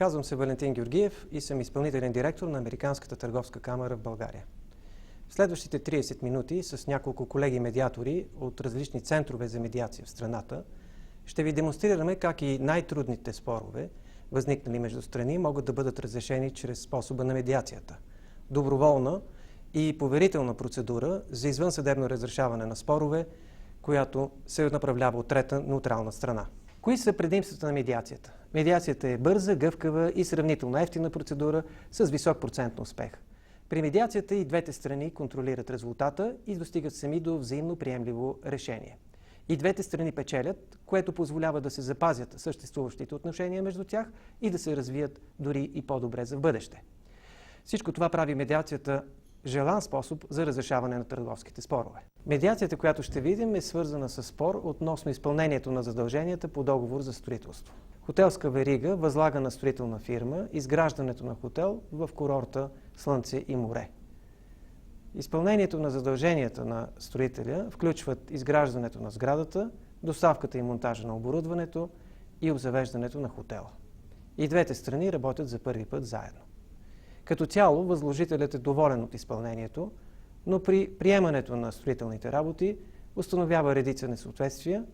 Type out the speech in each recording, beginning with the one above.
Казвам се Валентин Георгиев и съм изпълнителен директор на Американската търговска камара в България. В следващите 30 минути с няколко колеги медиатори от различни центрове за медиация в страната ще ви демонстрираме как и най-трудните спорове, възникнали между страни, могат да бъдат разрешени чрез способа на медиацията. Доброволна и поверителна процедура за извънсъдебно разрешаване на спорове, която се направлява от трета неутрална страна. Кои са предимствата на медиацията? Медиацията е бърза, гъвкава и сравнително евтина процедура с висок процент на успех. При медиацията и двете страни контролират резултата и достигат сами до взаимно приемливо решение. И двете страни печелят, което позволява да се запазят съществуващите отношения между тях и да се развият дори и по-добре за в бъдеще. Всичко това прави медиацията желан способ за разрешаване на търговските спорове. Медиацията, която ще видим, е свързана с спор относно изпълнението на задълженията по договор за строителство. Хотелска верига възлага на строителна фирма изграждането на хотел в курорта Слънце и море. Изпълнението на задълженията на строителя включват изграждането на сградата, доставката и монтажа на оборудването и обзавеждането на хотела. И двете страни работят за първи път заедно. Като цяло, възложителят е доволен от изпълнението, но при приемането на строителните работи установява редица несъответствия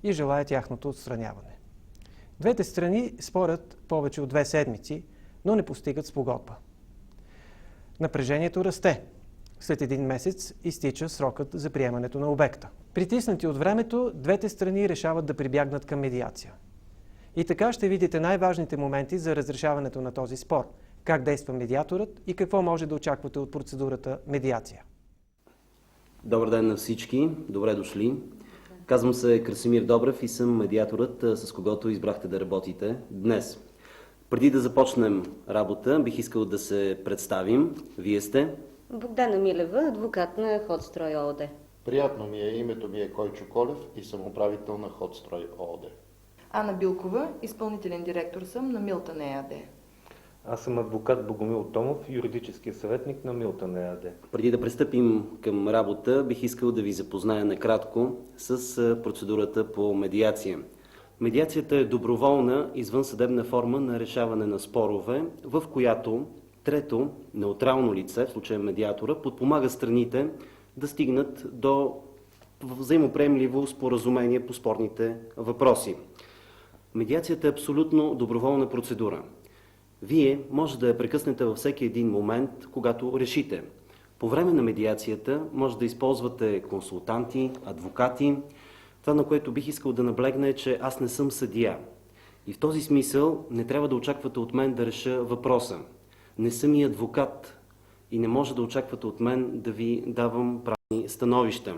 и желая тяхното отстраняване. Двете страни спорят повече от 2 седмици, но не постигат спогодба. Напрежението расте. След 1 месец изтича срокът за приемането на обекта. Притиснати от времето, двете страни решават да прибягнат към медиация. И така ще видите най-важните моменти за разрешаването на този спор, как действа медиаторът и какво може да очаквате от процедурата медиация. Добър ден на всички, добре дошли. Казвам се Красимир Добрев и съм медиаторът, с когото избрахте да работите днес. Преди да започнем работа, бих искал да се представим. Вие сте? Богдана Милева, адвокат на Ходстрой ООД. Приятно ми е, името ми е Койчо Колев и съм управител на Ходстрой ООД. Ана Билкова, изпълнителен директор съм на Милтън ЕАД. Аз съм адвокат Богомил Томов, юридически съветник на Милтън ЕАД. Преди да пристъпим към работа, бих искал да ви запозная накратко с процедурата по медиация. Медиацията е доброволна извънсъдебна форма на решаване на спорове, в която трето неутрално лице, в случая медиатора, подпомага страните да стигнат до взаимоприемливо споразумение по спорните въпроси. Медиацията е абсолютно доброволна процедура. Вие може да я прекъснете във всеки един момент, когато решите. По време на медиацията може да използвате консултанти, адвокати. Това, на което бих искал да наблегна, е, че аз не съм съдия. И в този смисъл не трябва да очаквате от мен да реша въпроса. Не съм и адвокат и не може да очаквате от мен да ви давам правни становища.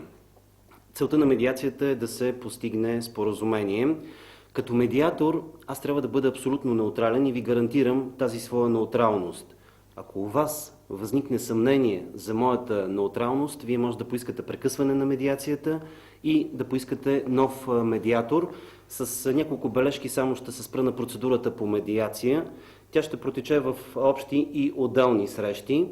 Целта на медиацията е да се постигне споразумение. Като медиатор аз трябва да бъда абсолютно неутрален и ви гарантирам тази своя неутралност. Ако у вас възникне съмнение за моята неутралност, вие може да поискате прекъсване на медиацията и да поискате нов медиатор. С няколко бележки само ще се спра на процедурата по медиация. Тя ще протече в общи и отделни срещи.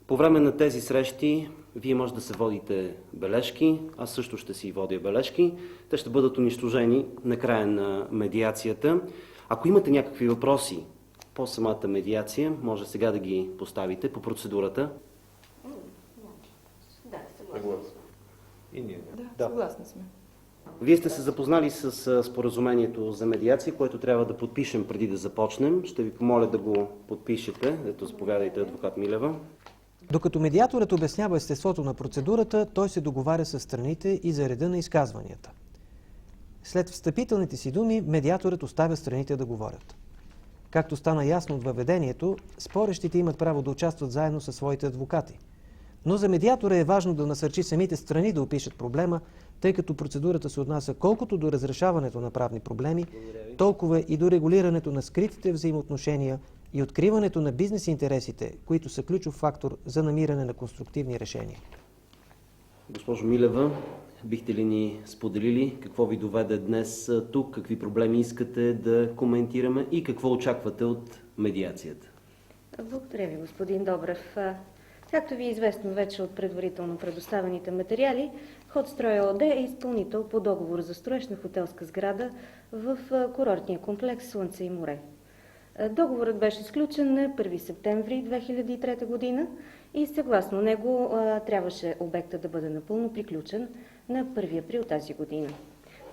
По време на тези срещи вие може да се водите бележки, аз също ще си водя бележки. Те ще бъдат унищожени на края на медиацията. Ако имате някакви въпроси по самата медиация, може сега да ги поставите по процедурата. Да, съгласна. И ние. Да, съгласни сме. Вие сте се запознали с споразумението за медиация, което трябва да подпишем преди да започнем. Ще ви помоля да го подпишете. Ето, заповядайте, адвокат Милева. Докато медиаторът обяснява естеството на процедурата, той се договаря с страните и за реда на изказванията. След встъпителните си думи, медиаторът оставя страните да говорят. Както стана ясно от въведението, спорещите имат право да участват заедно със своите адвокати. Но за медиатора е важно да насърчи самите страни да опишат проблема, тъй като процедурата се отнася колкото до разрешаването на правни проблеми, толкова и до регулирането на скритите взаимоотношения и откриването на бизнес интересите, които са ключов фактор за намиране на конструктивни решения. Госпожо Милева, бихте ли ни споделили какво ви доведе днес тук, какви проблеми искате да коментираме и какво очаквате от медиацията? Благодаря ви, господин Добрев. Както ви е известно вече от предварително предоставените материали, Ходстрой ООД е изпълнител по договор за строеж на хотелска сграда в курортния комплекс Слънце и море. Договорът беше сключен на 1 септември 2003 година и съгласно него трябваше обектът да бъде напълно приключен на 1 април тази година.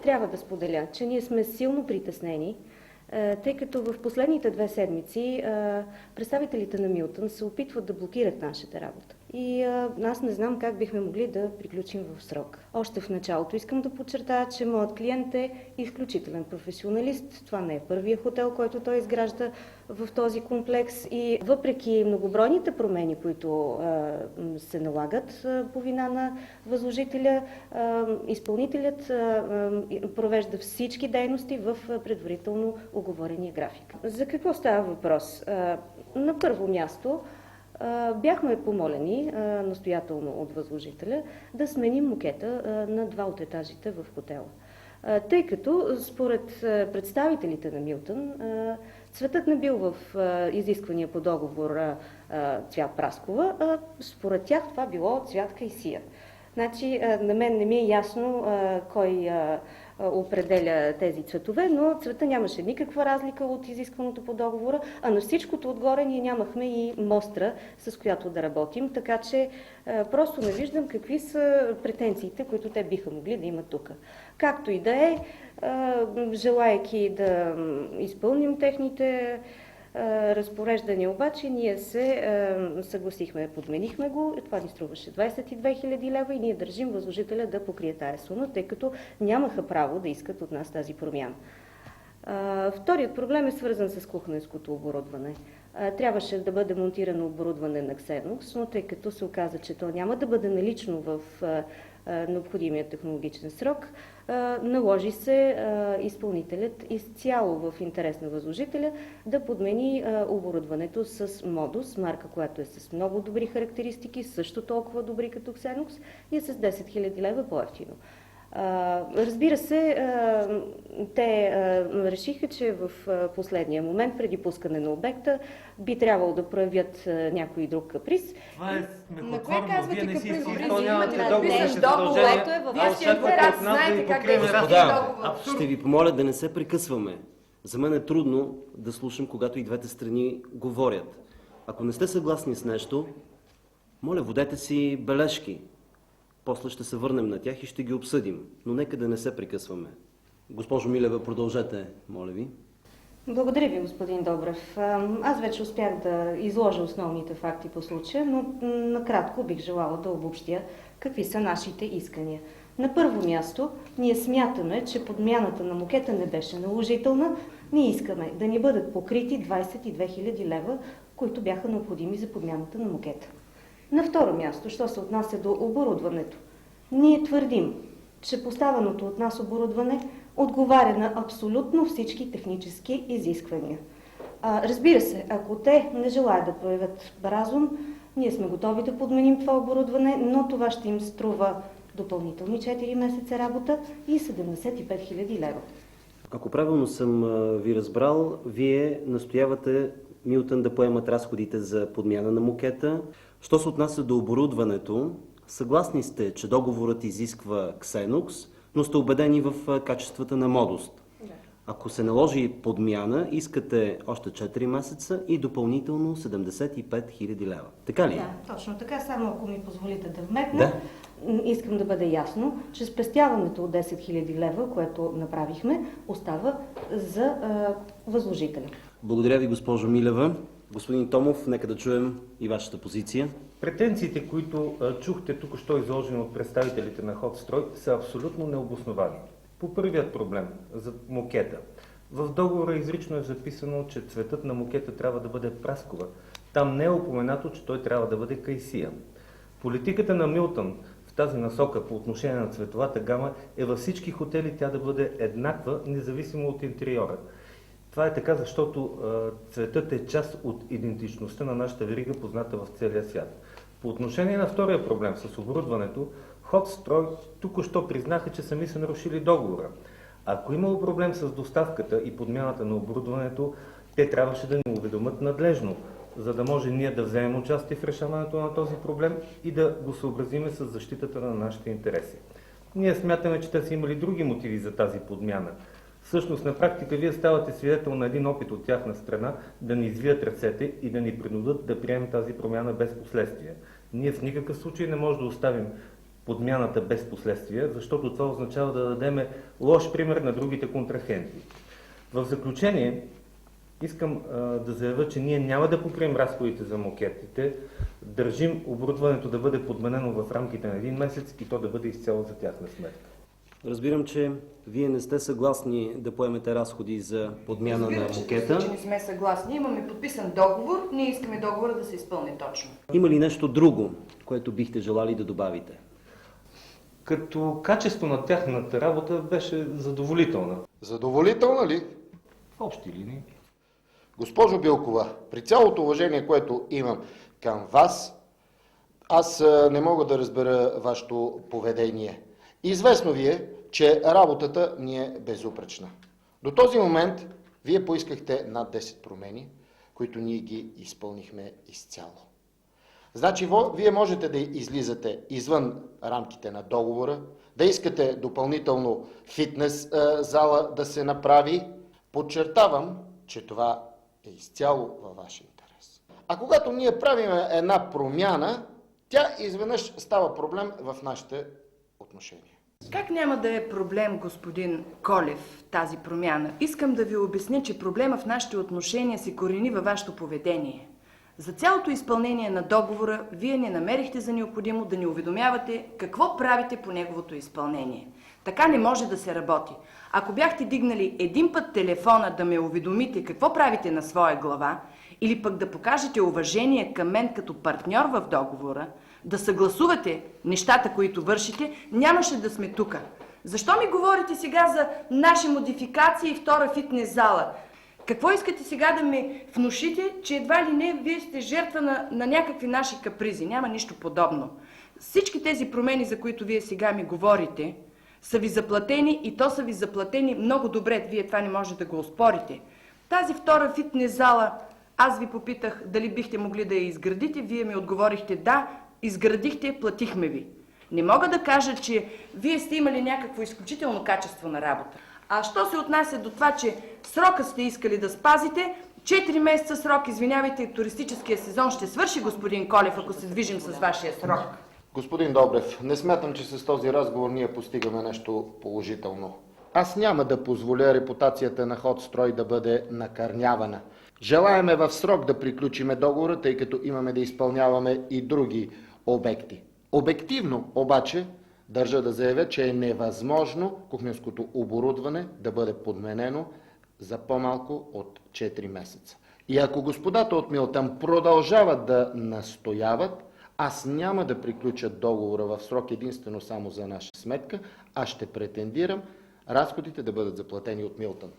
Трябва да споделя, че ние сме силно притеснени, тъй като в последните 2 седмици представителите на Милтън се опитват да блокират нашата работа. И аз не знам как бихме могли да приключим в срок. Още в началото искам да подчертая, че моят клиент е изключителен професионалист. Това не е първият хотел, който той изгражда в този комплекс и въпреки многобройните промени, които се налагат по вина на възложителя, изпълнителят провежда всички дейности в предварително уговорения график. За какво става въпрос? На първо място бяхме помолени настоятелно от възложителя да сменим мокета на 2 от етажите в хотела. Тъй като според представителите на Милтън цветът не бил в изисквания по договор цвят праскова, а според тях това било цвят кайсия. Значи, на мен не ми е ясно кой определя тези цветове, но цвета нямаше никаква разлика от изискваното по договора, а на всичкото отгоре ние нямахме и мостра, с която да работим, така че просто не виждам какви са претенциите, които те биха могли да имат тук. Както и да е, желайки да изпълним техните разпореждания, обаче ние се съгласихме, подменихме го, това ни струваше 22 000 лева и ние държим възложителя да покрие тая сума, тъй като нямаха право да искат от нас тази промяна. Вторият проблем е свързан с кухненското оборудване. Трябваше да бъде монтирано оборудване на Xenox, но тъй като се оказа, че то няма да бъде налично в необходимия технологичен срок, наложи се изпълнителят изцяло в интерес на възложителя да подмени оборудването с Modus, марка, която е с много добри характеристики, също толкова добри като Xenox и е с 10 000 лева по-евтино. Разбира се, те решиха, че в последния момент, преди пускане на обекта, би трябвало да проявят някой друг каприз. Това е На кое казвате Вие не си каприз? изпълнявате Имате договорните договор, задължения. което е във А вашия очаквате интерес. от нас да Знаете ви как покрием да разходите. договор. Ще ви помоля да не се прекъсваме. За мен е трудно да слушам, когато и двете страни говорят. Ако не сте съгласни с нещо, моля, водете си бележки. После ще се върнем на тях и ще ги обсъдим. Но нека да не се прекъсваме. Госпожо Милева, продължете, моля ви. Благодаря ви, господин Добрев. Аз вече успях да изложа основните факти по случая, но накратко бих желала да обобщя какви са нашите искания. На първо място, ние смятаме, че подмяната на мокета не беше наложителна. Ние искаме да ни бъдат покрити 22 000 лева, които бяха необходими за подмяната на мокета. На второ място, що се отнася до оборудването, ние твърдим, че поставеното от нас оборудване отговаря на абсолютно всички технически изисквания. Разбира се, ако те не желаят да проявят разум, ние сме готови да подменим това оборудване, но това ще им струва допълнителни 4 месеца работа и 75 000 лева. Ако правилно съм ви разбрал, вие настоявате Милтън да поемат разходите за подмяна на мокета. Що се отнася до оборудването, съгласни сте, че договорът изисква Xenox, но сте убедени в качествата на Modus. Да. Ако се наложи подмяна, искате още 4 месеца и допълнително 75 000 лева. Така ли? Да, точно така. Само ако ми позволите да вметна, Да. Искам да бъде ясно, че спестяването от 10 000 лева, което направихме, остава за възложителя. Благодаря ви, госпожо Милева. Господин Томов, нека да чуем и вашата позиция. Претенциите, които чухте тук, що изложени от представителите на Хотстрой, са абсолютно необосновани. По първият проблем, за мокета. В договора изрично е записано, че цветът на мокета трябва да бъде праскова. Там не е упоменато, че той трябва да бъде кайсия. Политиката на Милтън в тази насока по отношение на цветовата гама е във всички хотели тя да бъде еднаква, независимо от интериора. Това е така, защото цветът е част от идентичността на нашата верига, позната в целия свят. По отношение на втория проблем с оборудването, Хотстрой току-що признаха, че сами са нарушили договора. Ако имало проблем с доставката и подмяната на оборудването, те трябваше да ни уведомят надлежно, за да може ние да вземем участие в решаването на този проблем и да го съобразиме с защитата на нашите интереси. Ние смятаме, че те са имали други мотиви за тази подмяна. Всъщност, на практика, вие ставате свидетел на един опит от тяхна страна да ни извият ръцете и да ни принудят да приемем тази промяна без последствия. Ние в никакъв случай не можем да оставим подмяната без последствия, защото това означава да дадем лош пример на другите контрахенти. В заключение, искам да заявя, че ние няма да покрием разходите за мокетите, държим оборудването да бъде подменено в рамките на един месец и то да бъде изцяло за тяхна сметка. Разбирам, че вие не сте съгласни да поемете разходи за подмяна на мокета. Че не сме съгласни. Имаме подписан договор, ние искаме договора да се изпълни точно. Има ли нещо друго, което бихте желали да добавите? Като качество на тяхната работа беше задоволителна. Задоволителна ли? В общи линии. Госпожо Билкова, при цялото уважение, което имам към вас, аз не мога да разбера вашето поведение. Известно ви е, че работата ни е безупречна. До този момент вие поискахте над 10 промени, които ние ги изпълнихме изцяло. Значи, вие можете да излизате извън рамките на договора, да искате допълнително фитнес зала да се направи. Подчертавам, че това е изцяло във ваш интерес. А когато ние правим една промяна, тя изведнъж става проблем в нашите отношения. Как няма да е проблем, господин Колев, тази промяна? Искам да ви обясня, че проблема в нашите отношения се корени във вашето поведение. За цялото изпълнение на договора, вие не намерихте за необходимо да ни уведомявате какво правите по неговото изпълнение. Така не може да се работи. Ако бяхте дигнали един път телефона да ме уведомите какво правите на своя глава, или пък да покажете уважение към мен като партньор в договора, да съгласувате нещата, които вършите, нямаше да сме тук. Защо ми говорите сега за наши модификации и втора фитнес зала? Какво искате сега да ме внушите, че едва ли не вие сте жертва на някакви наши капризи? Няма нищо подобно. Всички тези промени, за които вие сега ми говорите, са ви заплатени и то са ви заплатени много добре. Вие това не може да го оспорите. Тази втора фитнес зала, аз ви попитах дали бихте могли да я изградите. Вие ми отговорихте да, изградихте, платихме ви. Не мога да кажа, че вие сте имали някакво изключително качество на работа. А що се отнася до това, че срока сте искали да спазите, 4 месеца срок, извинявайте, туристическия сезон ще свърши, господин Колев, ако се движим с вашия срок. Господин Добрев, не смятам, че с този разговор ние постигаме нещо положително. Аз няма да позволя репутацията на Ходстрой да бъде накърнявана. Желаеме в срок да приключиме договора, тъй като имаме да изпълняваме и други обекти. Обективно обаче държа да заявя, че е невъзможно кухненското оборудване да бъде подменено за по-малко от 4 месеца. И ако господата от Милтън продължават да настояват, аз няма да приключа договора в срок единствено само за наша сметка, а ще претендирам разходите да бъдат заплатени от Милтън.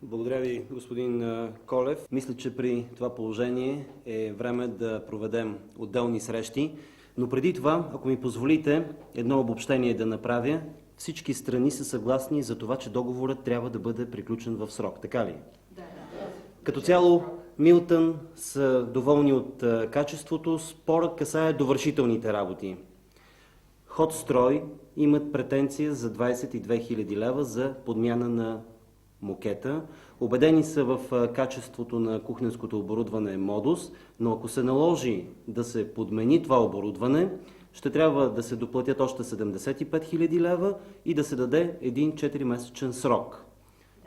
Благодаря ви, господин Колев. Мисля, че при това положение е време да проведем отделни срещи. Но преди това, ако ми позволите, едно обобщение да направя. Всички страни са съгласни за това, че договорът трябва да бъде приключен в срок. Така ли? Да. Като цяло, Милтън са доволни от качеството. Спорът касае довършителните работи. Ходстрой имат претенция за 22 000 лева за подмяна на мокета. Убедени са в качеството на кухненското оборудване Модус, но ако се наложи да се подмени това оборудване, ще трябва да се доплатят още 75 000 лева и да се даде един 4-месечен срок.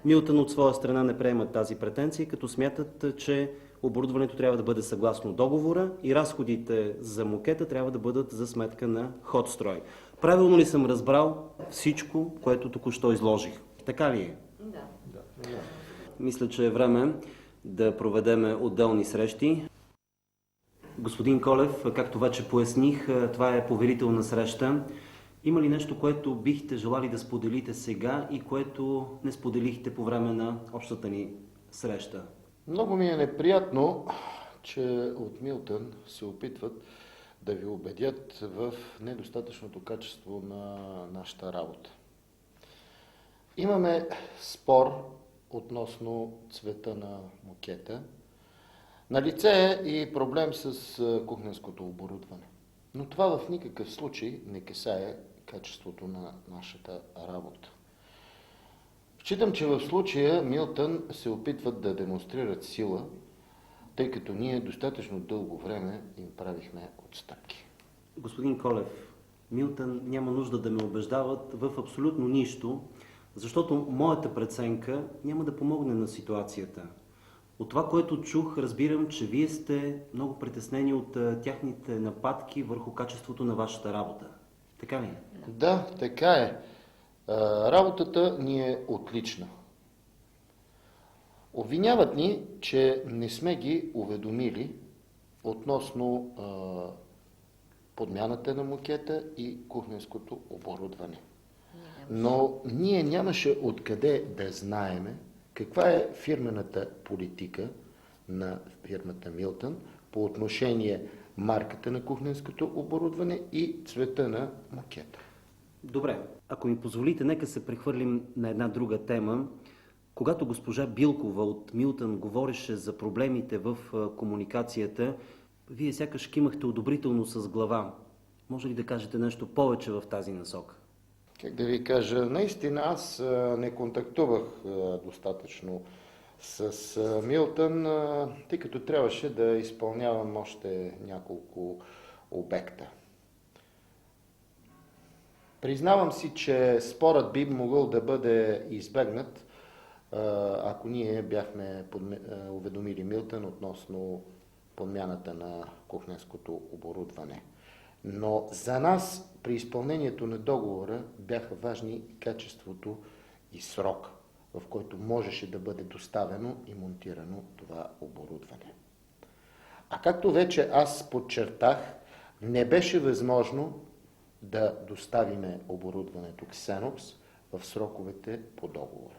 Милтън от своя страна не приемат тази претенция, като смятат, че оборудването трябва да бъде съгласно договора и разходите за мокета трябва да бъдат за сметка на Ходстрой. Правилно ли съм разбрал всичко, което току-що изложих? Така ли е? Да. Мисля, че е време да проведем отделни срещи. Господин Колев, както вече поясних, това е поверителна среща. Има ли нещо, което бихте желали да споделите сега и което не споделихте по време на общата ни среща? Много ми е неприятно, че от Милтън се опитват да ви убедят в недостатъчното качество на нашата работа. Имаме спор относно цвета на мокета. Налице е и проблем с кухненското оборудване. Но това в никакъв случай не касае качеството на нашата работа. Считам, че в случая Милтън се опитват да демонстрират сила, тъй като ние достатъчно дълго време им правихме отстъпки. Господин Колев, Милтън няма нужда да ме убеждават в абсолютно нищо, защото моята преценка няма да помогне на ситуацията. От това, което чух, разбирам, че вие сте много притеснени от тяхните нападки върху качеството на вашата работа. Така ли? Да, така е. Работата ни е отлична. Обвиняват ни, че не сме ги уведомили относно подмяната на мокета и кухненското оборудване. Но ние нямаше откъде да знаеме каква е фирмената политика на фирмата Милтън по отношение марката на кухненското оборудване и цвета на мокета. Добре, ако ми позволите, нека се прехвърлим на една друга тема. Когато госпожа Билкова от Милтън говореше за проблемите в комуникацията, вие сякаш кимахте одобрително с глава. Може ли да кажете нещо повече в тази насока? Как да ви кажа, наистина аз не контактувах достатъчно с Милтън, тъй като трябваше да изпълнявам още няколко обекта. Признавам си, че спорът би могъл да бъде избегнат, ако ние бяхме уведомили Милтън относно подмяната на кухненското оборудване. Но за нас при изпълнението на договора бяха важни качеството и срок, в който можеше да бъде доставено и монтирано това оборудване. А както вече аз подчертах, не беше възможно да доставиме оборудването Xenox в сроковете по договора.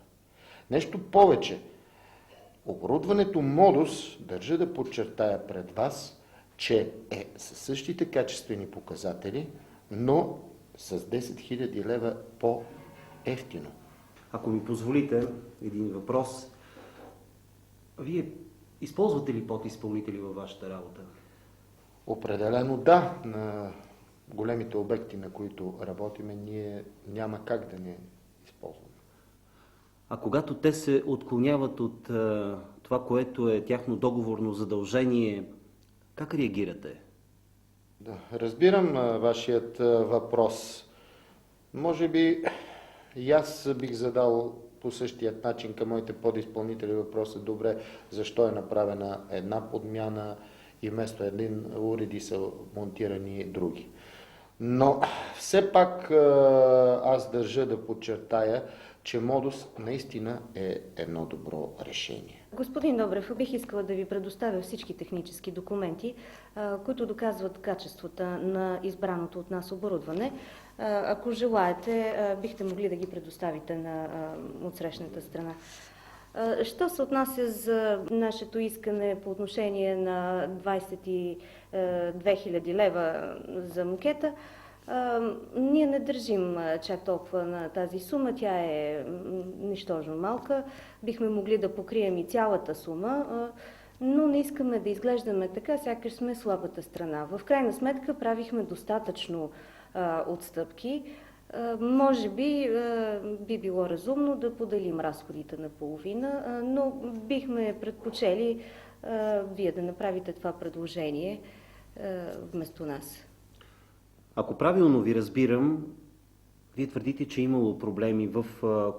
Нещо повече, оборудването Modus, държа да подчертая пред вас, че е със същите качествени показатели, но с 10 000 лева по-евтино. Ако ми позволите един въпрос, вие използвате ли подизпълнители във вашата работа? Определено да. На големите обекти, на които работиме, ние няма как да не използваме. А когато те се отклоняват от това, което е тяхно договорно задължение, как реагирате? Да, разбирам вашият въпрос. Може би и аз бих задал по същия начин към моите подизпълнители въпроса: добре, защо е направена една подмяна и вместо един уреди са монтирани други. Но все пак аз държа да подчертая, че Modus наистина е едно добро решение. Господин Добрев, бих искала да ви предоставя всички технически документи, които доказват качеството на избраното от нас оборудване. Ако желаете, бихте могли да ги предоставите на отсрещната страна. Що се отнася за нашето искане по отношение на 22 000 лева за мокета, ние не държим чак толкова на тази сума, тя е нищожно малка. Бихме могли да покрием и цялата сума, но не искаме да изглеждаме така, сякаш сме слабата страна. В крайна сметка правихме достатъчно отстъпки. Може би би било разумно да поделим разходите на половина, но бихме предпочели вие да направите това предложение вместо нас. Ако правилно ви разбирам, вие твърдите, че е имало проблеми в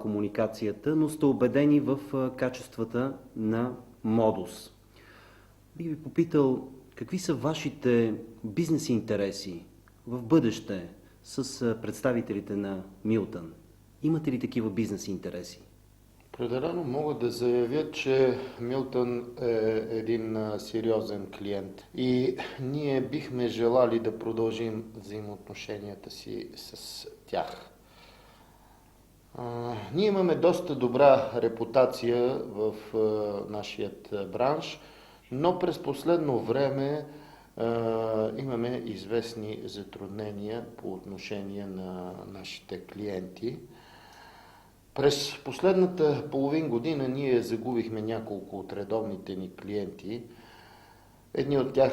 комуникацията, но сте убедени в качествата на Modus. Бих ви попитал, какви са вашите бизнес интереси в бъдеще с представителите на Милтън? Имате ли такива бизнес интереси? Определено мога да заявя, че Милтън е един сериозен клиент и ние бихме желали да продължим взаимоотношенията си с тях. Ние имаме доста добра репутация в нашият бранш, но през последно време имаме известни затруднения по отношение на нашите клиенти. През последната половин година ние загубихме няколко от редовните ни клиенти. Едни от тях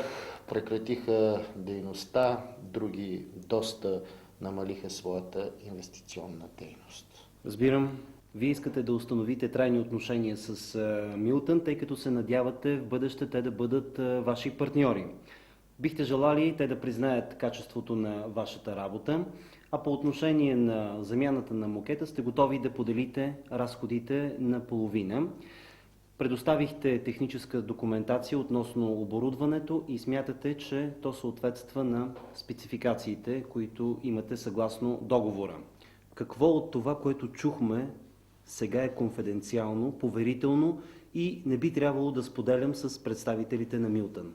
прекратиха дейността, други доста намалиха своята инвестиционна дейност. Разбирам. Вие искате да установите трайни отношения с Милтън, тъй като се надявате в бъдеще те да бъдат ваши партньори. Бихте желали те да признаят качеството на вашата работа, а по отношение на замяната на мокета сте готови да поделите разходите на половина. Предоставихте техническа документация относно оборудването и смятате, че то съответства на спецификациите, които имате съгласно договора. Какво от това, което чухме, сега е конфиденциално, поверително и не би трябвало да споделям с представителите на Милтън?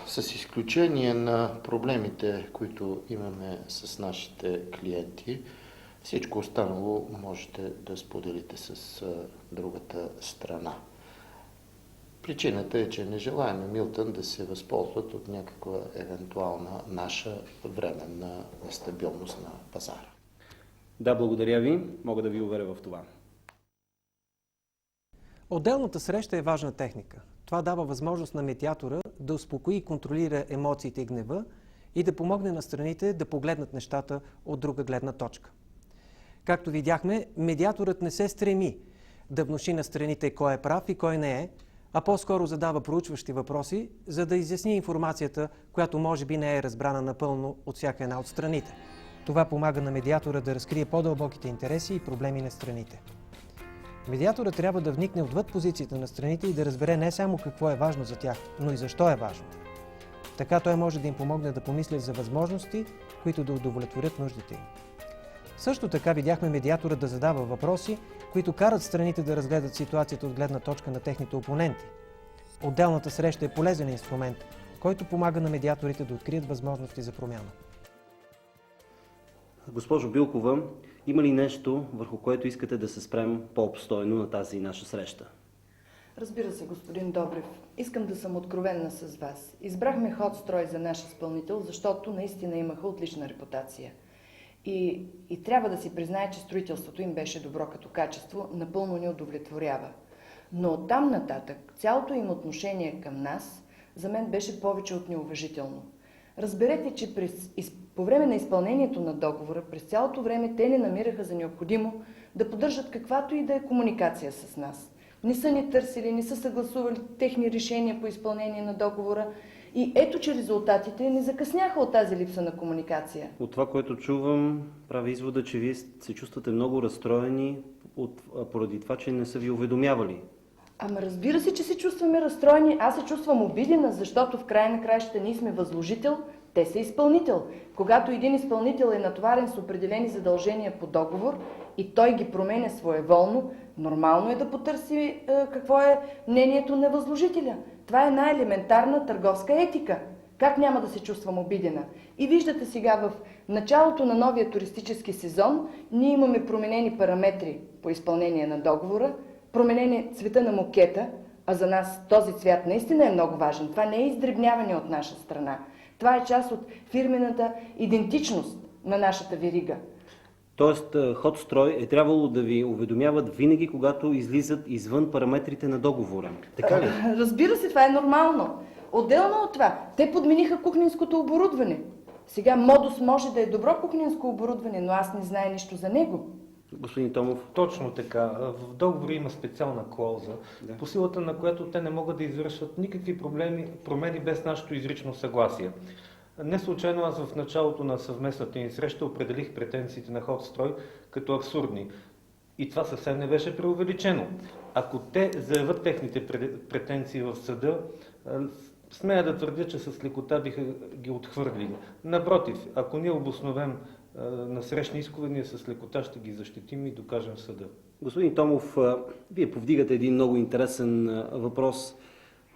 С изключение на проблемите, които имаме с нашите клиенти, всичко останало можете да споделите с другата страна. Причината е, че не желаем Милтън да се възползват от някаква евентуална наша временна нестабилност на пазара. Да, благодаря ви. Мога да ви уверя в това. Отделната среща е важна техника. Това дава възможност на медиатора да успокои и контролира емоциите и гнева и да помогне на страните да погледнат нещата от друга гледна точка. Както видяхме, медиаторът не се стреми да внуши на страните кой е прав и кой не е, а по-скоро задава проучващи въпроси, за да изясни информацията, която може би не е разбрана напълно от всяка една от страните. Това помага на медиатора да разкрие по-дълбоките интереси и проблеми на страните. Медиаторът трябва да вникне отвъд позицията на страните и да разбере не само какво е важно за тях, но и защо е важно. Така той може да им помогне да помислят за възможности, които да удовлетворят нуждите им. Също така видяхме медиатора да задава въпроси, които карат страните да разгледат ситуацията от гледна точка на техните опоненти. Отделната среща е полезен инструмент, който помага на медиаторите да открият възможности за промяна. Госпожо Билкова, има ли нещо, върху което искате да се спрем по-обстойно на тази наша среща? Разбира се, господин Добрев. Искам да съм откровенна с вас. Избрахме Хотстрой за наш изпълнител, защото наистина имаха отлична репутация. И трябва да си признае, че строителството им беше добро като качество, напълно ни удовлетворява. Но оттам нататък цялото им отношение към нас за мен беше повече от неуважително. Разберете, че по време на изпълнението на договора, през цялото време те не намираха за необходимо да поддържат каквато и да е комуникация с нас. Не са ни търсили, не са съгласували техни решения по изпълнение на договора и ето, че резултатите не закъсняха от тази липса на комуникация. От това, което чувам, прави извода, че вие се чувствате много разстроени поради това, че не са ви уведомявали. Ама разбира се, че се чувстваме разстроени. Аз се чувствам обидена, защото в края на краищата ние сме възложител, те са изпълнител. Когато един изпълнител е натоварен с определени задължения по договор и той ги променя своеволно, нормално е да потърси какво е мнението на възложителя. Това е една елементарна търговска етика. Как няма да се чувствам обидена? И виждате сега в началото на новия туристически сезон, ние имаме променени параметри по изпълнение на договора, променение цвета на мокета, а за нас този цвят наистина е много важен. Това не е издребняване от наша страна. Това е част от фирмената идентичност на нашата верига. Тоест, Хотстрой е трябвало да ви уведомяват винаги, когато излизат извън параметрите на договора. Така ли? Разбира се, това е нормално. Отделно от това, те подмениха кухненското оборудване. Сега Модус може да е добро кухненско оборудване, но аз не знае нищо за него. Господин Томов. Точно така. В договора има специална клауза, по силата на която те не могат да извършват никакви промени без нашето изрично съгласие. Не случайно аз в началото на съвместната ни среща определих претенциите на Хотстрой като абсурдни. И това съвсем не беше преувеличено. Ако те заявят техните претенции в съда, смея да твърдя, че с лекота биха ги отхвърлили. Напротив, ако ние обосновем насрещни искове, ние с лекота ще ги защитим и докажем в съда. Господин Томов, вие повдигате един много интересен въпрос.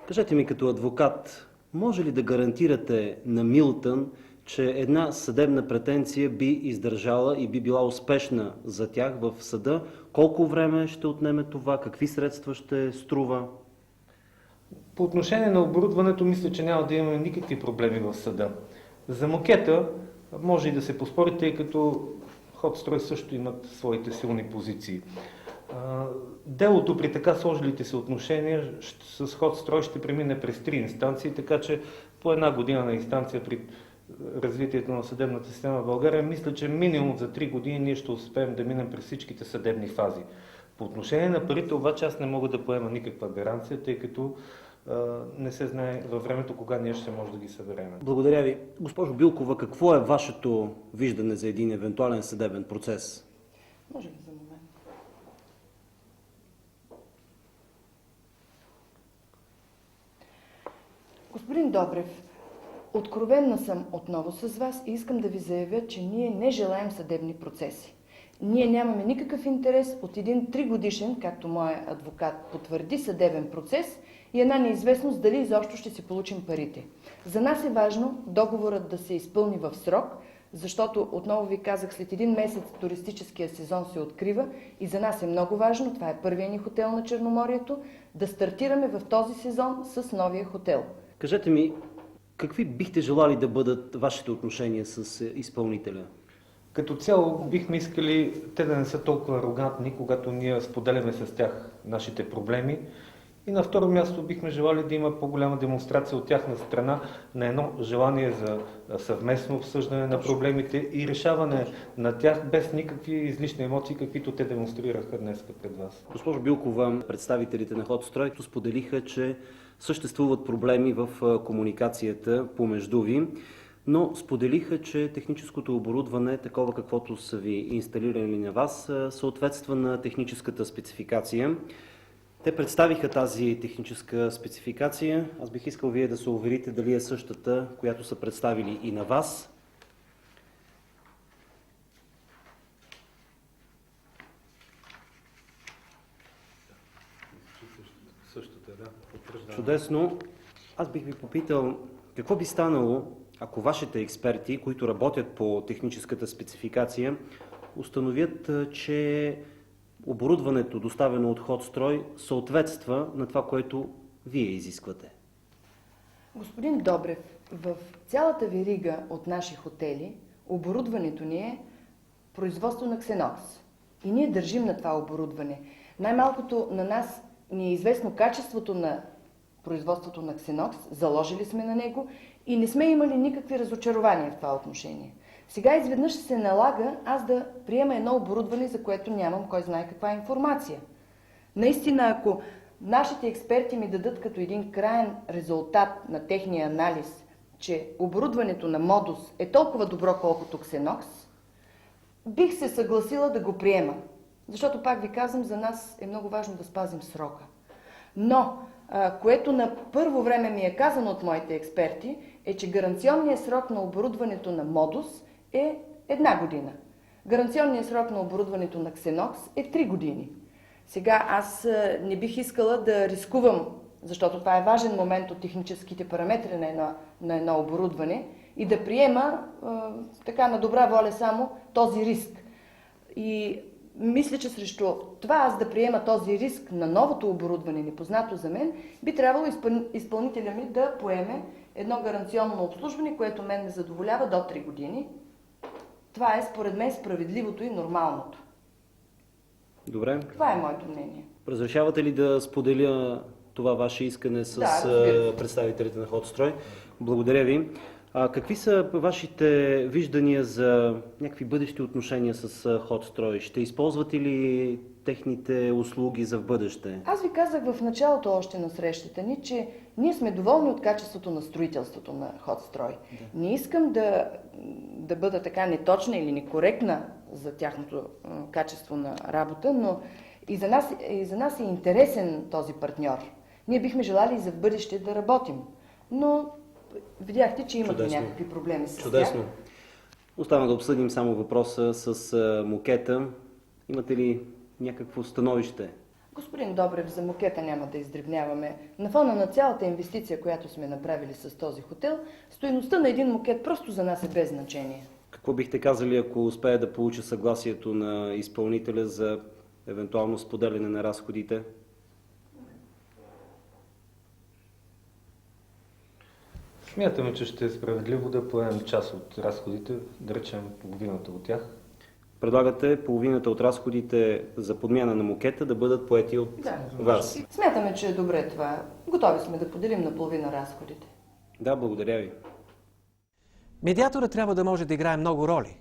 Кажете ми като адвокат, може ли да гарантирате на Милтън, че една съдебна претенция би издържала и би била успешна за тях в съда? Колко време ще отнеме това? Какви средства ще струва? По отношение на оборудването, мисля, че няма да имаме никакви проблеми в съда. За мокета може и да се поспори, тъй като Хотстрой също имат своите силни позиции. Делото при така сложилите се отношения с Хотстрой ще премине през 3 инстанции, така че по 1 година на инстанция при развитието на съдебната система в България, мисля, че минимум за 3 години ние ще успеем да минем през всичките съдебни фази. По отношение на парите, обаче аз не мога да поема никаква гаранция, тъй като не се знае във времето кога ние ще може да ги съберем. Благодаря ви. Госпожо Билкова, какво е вашето виждане за един евентуален съдебен процес? Може ли за момент? Господин Добрев, откровенна съм отново с вас и искам да ви заявя, че ние не желаем съдебни процеси. Ние нямаме никакъв интерес от един 3-годишен, както моят адвокат потвърди, съдебен процес и една неизвестност дали изобщо ще си получим парите. За нас е важно договорът да се изпълни в срок, защото, отново ви казах, след един месец туристическия сезон се открива и за нас е много важно, това е първият ни хотел на Черноморието, да стартираме в този сезон с новия хотел. Кажете ми, какви бихте желали да бъдат вашите отношения с изпълнителя? Като цяло бихме искали те да не са толкова арогантни, когато ние споделяме с тях нашите проблеми. И на второ място бихме желали да има по-голяма демонстрация от тяхна страна на едно желание за съвместно обсъждане на проблемите и решаване на тях без никакви излишни емоции, каквито те демонстрираха днес пред вас. Госпожо Билкова, представителите на Ходстрой споделиха, че съществуват проблеми в комуникацията помежду ви, но споделиха, че техническото оборудване, такова каквото са ви инсталирали на вас, съответства на техническата спецификация. Те представиха тази техническа спецификация. Аз бих искал вие да се уверите дали е същата, която са представили и на вас. Чудесно. Аз бих ви попитал, какво би станало, ако вашите експерти, които работят по техническата спецификация, установят, че оборудването, доставено от Ходстрой, съответства на това, което вие изисквате? Господин Добрев, в цялата верига от наши хотели оборудването ни е производство на ксенокс. И ние държим на това оборудване. Най-малкото на нас ни е известно качеството на производството на ксенокс, заложили сме на него и не сме имали никакви разочарования в това отношение. Сега изведнъж се налага аз да приема едно оборудване, за което нямам кой знае каква информация. Наистина, ако нашите експерти ми дадат като един краен резултат на техния анализ, че оборудването на Модус е толкова добро, колкото ксенокс, бих се съгласила да го приема. Защото, пак ви казвам, за нас е много важно да спазим срока. Но, което на първо време ми е казано от моите експерти, е, че гаранционният срок на оборудването на Модус е 1 година. Гаранционният срок на оборудването на Ксенокс е 3 години. Сега аз не бих искала да рискувам, защото това е важен момент от техническите параметри на едно оборудване, и да приема така на добра воля само този риск. И мисля, че срещу това аз да приема този риск на новото оборудване, непознато за мен, би трябвало изпълнителя ми да поеме едно гаранционно обслужване, което мен ме задоволява до 3 години. Това е според мен справедливото и нормалното. Добре. Това е моето мнение. Разрешавате ли да споделя това ваше искане с представителите на Ходстрой? Благодаря ви. Какви са вашите виждания за някакви бъдещи отношения с Ходстрой? Ще използвате ли техните услуги за в бъдеще? Аз ви казах в началото още на срещата ни, че ние сме доволни от качеството на строителството на Ходстрой. Не искам да бъда така неточна или некоректна за тяхното качество на работа, но и за нас е интересен този партньор. Ние бихме желали и за в бъдеще да работим. Но видяхте, че имате някакви проблеми с Чудесно. тях. Остана да обсъдим само въпроса с мокета. Имате ли някакво становище? Господин Добрев, за мокета няма да издребняваме. На фона на цялата инвестиция, която сме направили с този хотел, стойността на един мокет просто за нас е без значение. Какво бихте казали, ако успее да получа съгласието на изпълнителя за евентуално споделяне на разходите? Смятаме, че ще е справедливо да поемем част от разходите, да речем половината от тях. Предлагате половината от разходите за подмяна на мокета да бъдат поети от вас. Смятаме, че е добре това. Готови сме да поделим наполовина разходите. Да, благодаря ви. Медиаторът трябва да може да играе много роли,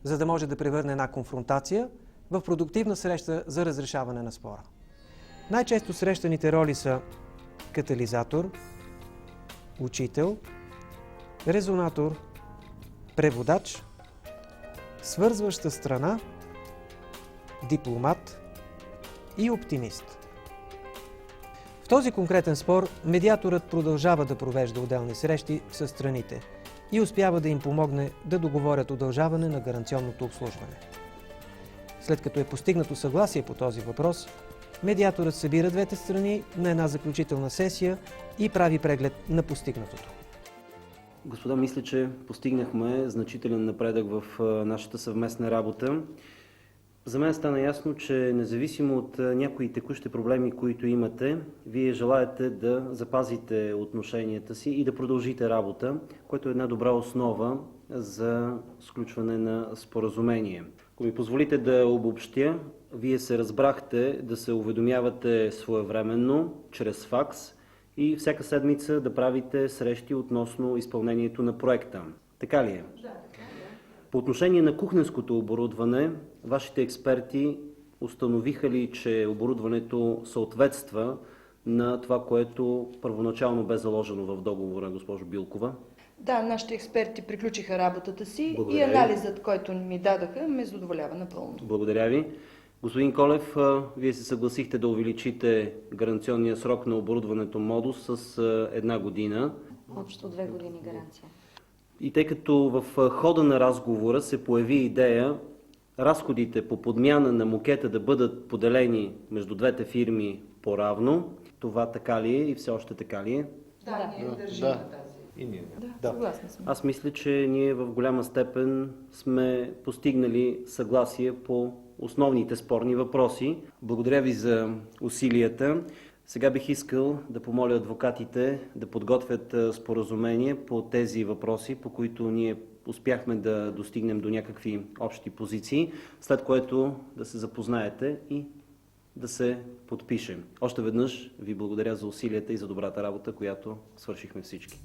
за да може да превърне една конфронтация в продуктивна среща за разрешаване на спора. Най-често срещаните роли са катализатор, учител, резонатор, преводач, свързваща страна, дипломат и оптимист. В този конкретен спор медиаторът продължава да провежда отделни срещи с страните и успява да им помогне да договорят удължаване на гаранционното обслужване. След като е постигнато съгласие по този въпрос, медиаторът събира двете страни на една заключителна сесия и прави преглед на постигнатото. Господа, мисля, че постигнахме значителен напредък в нашата съвместна работа. За мен стана ясно, че независимо от някои текущи проблеми, които имате, вие желаете да запазите отношенията си и да продължите работа, което е една добра основа за сключване на споразумение. Ако ми позволите да обобщя, вие се разбрахте да се уведомявате своевременно, чрез факс и всяка седмица да правите срещи относно изпълнението на проекта. Така ли е? Да. По отношение на кухненското оборудване, вашите експерти установиха ли, че оборудването съответства на това, което първоначално бе заложено в договора, госпожо Билкова? Да, нашите експерти приключиха работата си. Благодаря И анализът, който ми дадаха, ме задоволява напълно. Благодаря ви. Господин Колев, вие се съгласихте да увеличите гаранционния срок на оборудването Модус с 1 година. Общо 2 години гаранция. И тъй като в хода на разговора се появи идея разходите по подмяна на мокета да бъдат поделени между двете фирми по-равно, това така ли е и все още така ли е? Да, ние държим на тази. И ние. Да, съгласна съм. Аз мисля, че ние в голяма степен сме постигнали съгласие по основните спорни въпроси. Благодаря ви за усилията. Сега бих искал да помоля адвокатите да подготвят споразумение по тези въпроси, по които ние успяхме да достигнем до някакви общи позиции, след което да се запознаете и да се подпишем. Още веднъж ви благодаря за усилията и за добрата работа, която свършихме всички.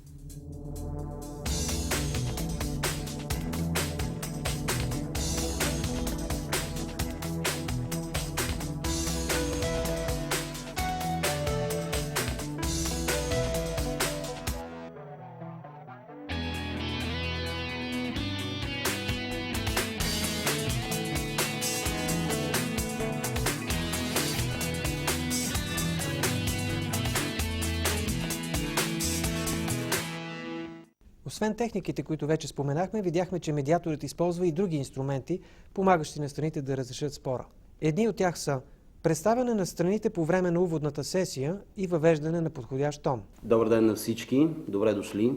Освен техниките, които вече споменахме, видяхме, че медиаторът използва и други инструменти, помагащи на страните да разрешат спора. Едни от тях са представяне на страните по време на уводната сесия и въвеждане на подходящ тон. Добър ден на всички, добре дошли.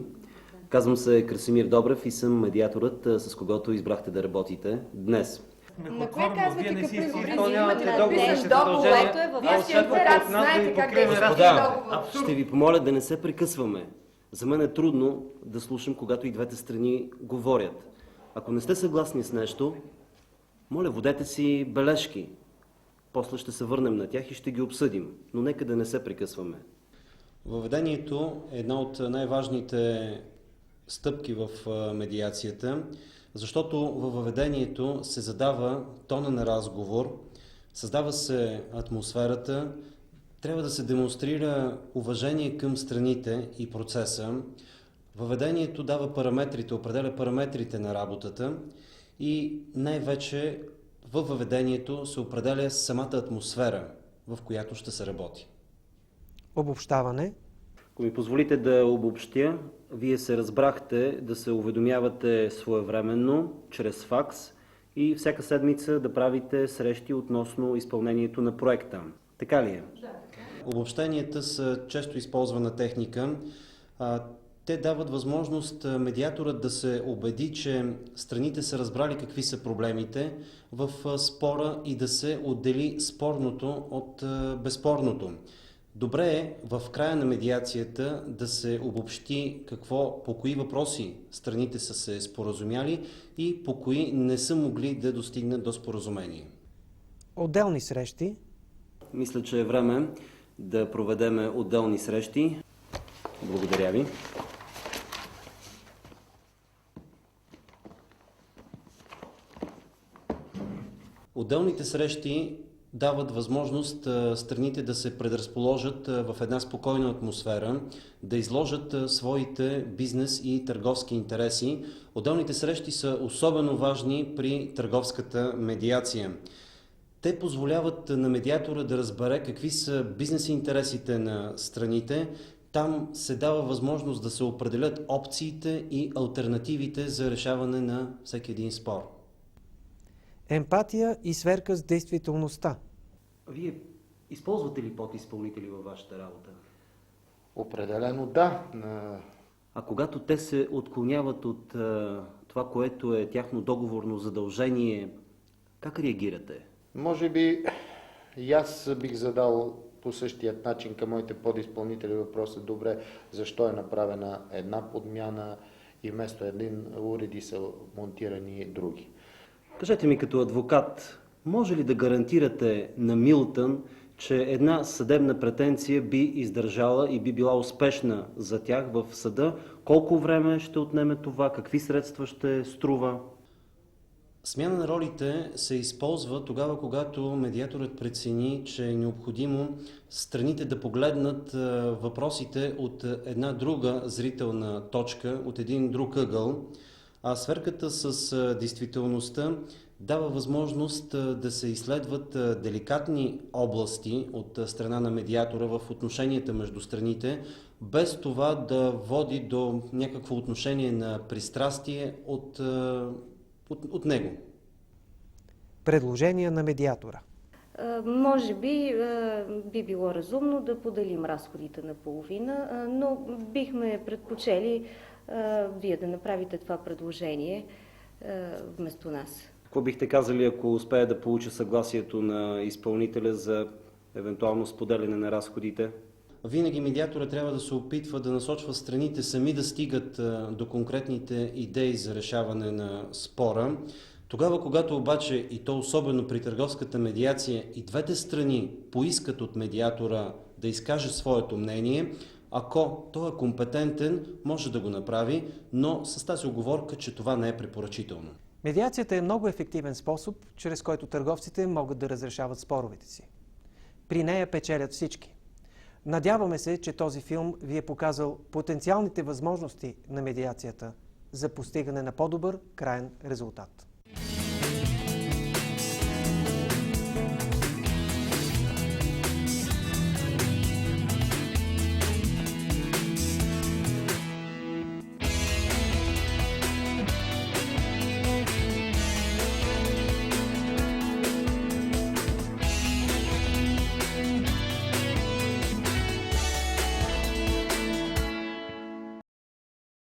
Казвам се Красимир Добрев и съм медиаторът, с когото избрахте да работите днес. На кое казвате Вие не си каприз? изпълнявате Имате договорните договор, задължения. което е във А вашия след като адвокат. от нас Знаете да как да покрием изпълните разходите. договор. Ще ви помоля да не се прекъсваме. За мен е трудно да слушам, когато и двете страни говорят. Ако не сте съгласни с нещо, моля, водете си бележки. После ще се върнем на тях и ще ги обсъдим. Но нека да не се прекъсваме. Въведението е една от най-важните стъпки в медиацията, защото във въведението се задава тона на разговор, създава се атмосферата, трябва да се демонстрира уважение към страните и процеса. Въведението дава параметрите, определя параметрите на работата и най-вече във въведението се определя самата атмосфера, в която ще се работи. Обобщаване. Ако ми позволите да обобщя, вие се разбрахте да се уведомявате своевременно, чрез факс и всяка седмица да правите срещи относно изпълнението на проекта. Така ли е? Да. Обобщенията са често използвана техника. Те дават възможност медиаторът да се убеди, че страните са разбрали какви са проблемите в спора и да се отдели спорното от безспорното. Добре е в края на медиацията да се обобщи по кои въпроси страните са се споразумяли и по кои не са могли да достигнат до споразумение. Отделни срещи. Мисля, че е време да проведеме отделни срещи. Благодаря ви. Отделните срещи дават възможност страните да се предразположат в една спокойна атмосфера, да изложат своите бизнес и търговски интереси. Отделните срещи са особено важни при търговската медиация. Те позволяват на медиатора да разбере какви са бизнес интересите на страните. Там се дава възможност да се определят опциите и алтернативите за решаване на всеки един спор. Емпатия и сверка с действителността. Вие използвате ли подизпълнители във вашата работа? Определено да. А когато те се отклоняват от това, което е тяхно договорно задължение, как реагирате? Може би и аз бих задал по същия начин към моите подизпълнители въпроса: добре, защо е направена една подмяна и вместо един уреди са монтирани други. Кажете ми като адвокат, може ли да гарантирате на Милтън, че една съдебна претенция би издържала и би била успешна за тях в съда? Колко време ще отнеме това? Какви средства ще струва? Смяна на ролите се използва тогава, когато медиаторът прецени, че е необходимо страните да погледнат въпросите от една друга зрителна точка, от един друг ъгъл, а сверката с действителността дава възможност да се изследват деликатни области от страна на медиатора в отношенията между страните, без това да води до някакво отношение на пристрастие от него. Предложения на медиатора. Може би би било разумно да поделим разходите наполовина, но бихме предпочели вие да направите това предложение вместо нас. Какво бихте казали, ако успее да получи съгласието на изпълнителя за евентуално споделяне на разходите? Винаги медиатора трябва да се опитва да насочва страните сами да стигат до конкретните идеи за решаване на спора. Тогава, когато обаче, и то особено при търговската медиация, и двете страни поискат от медиатора да изкаже своето мнение, ако той е компетентен, може да го направи, но с тази уговорка, че това не е препоръчително. Медиацията е много ефективен способ, чрез който търговците могат да разрешават споровете си. При нея печелят всички. Надяваме се, че този филм ви е показал потенциалните възможности на медиацията за постигане на по-добър краен резултат.